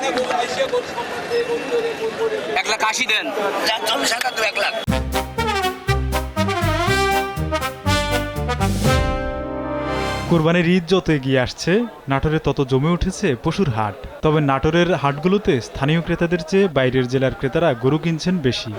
1,80,000 দেন, 40,000 তো 1 লাখ। কুরবানির ঈদ যত এগিয়ে আসছে, নাটোরে তত জমে উঠেছে পশুর হাট। তবে নাটোরের হাটগুলোতে স্থানীয় ক্রেতাদের চেয়ে বাইরের জেলার ক্রেতারা গরু কিনছেন বেশি।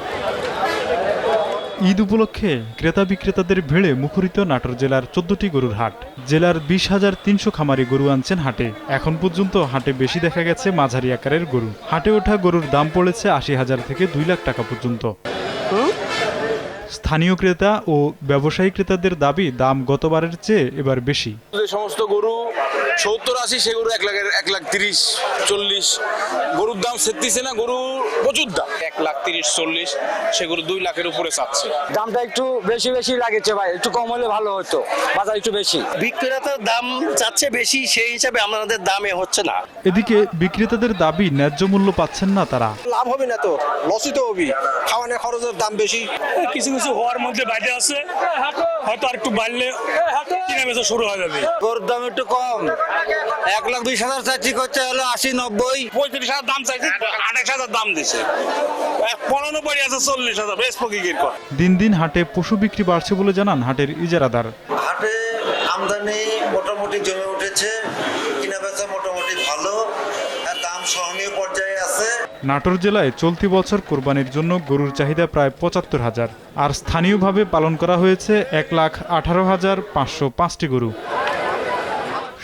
ঈদ উপলক্ষে ক্রেতা বিক্রেতাদের ভিড়ে মুখরিত নাটোর জেলার 14টি গরুর হাট। জেলার 20,300 খামারি গরু আনছেন হাটে। এখন পর্যন্ত হাটে বেশি দেখা গেছে মাঝারি আকারের গরু। হাটে ওঠা গরুর দাম পড়েছে 80,000 থেকে 2 লাখ টাকা পর্যন্ত। স্থানীয় ক্রেতা ও ব্যবসায়ী ক্রেতাদের দাবি দাম গতবারের চেয়ে এবার বেশি। যে সমস্ত গরু 70-80 সে গরু 1,30,000-1,40,000 গরুর দাম সেরতেছে না, গরু প্রচুর দাম 1,30,000-1,40,000 সে গরু 2 লাখের উপরে চাচ্ছে। দামটা একটু বেশি বেশি লাগেছে ভাই, একটু কম হলে ভালো হতো, বাজার একটু বেশি। বিক্রেতার দাম চাচ্ছে বেশি, সেই হিসাবে আমাদের দামে হচ্ছে না। এদিকে বিক্রেতাদের দাবি ন্যায্য মূল্য পাচ্ছেন না তারা। লাভ হবে না তো, লসই তো হবে, খাওয়ানোর খরচের দাম বেশি। কিছু কিছু হওয়ার মধ্যে বাইরে আছে, হয়তো আর একটু বাড়লে কিনা বেচা শুরু হয়ে যাবে। গরুর দাম একটু কম, 1,20,000 চাচ্ছি, করছে হলো 80-90। 35,000 দাম চাইছে, 28,000 দাম দিছে, 95 আছে 40,000 বেশ পকিকের কর। দিন দিন হাটে পশু বিক্রি বাড়ছে বলে জানান হাটের ইজারাদার। হাটে আমদানি মোটামুটি জমে উঠেছে, কিনা বেচা মোটামুটি ভালো, আর দাম সহনীয় পর্যায়ে আছে। নাটোর জেলায় চলতি বছর কোরবানির জন্য গরুর চাহিদা প্রায় 75,000, আর স্থানীয়ভাবে পালন করা হয়েছে 1,18,505টি গরু।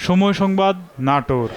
সময় সংবাদ, নাটোর।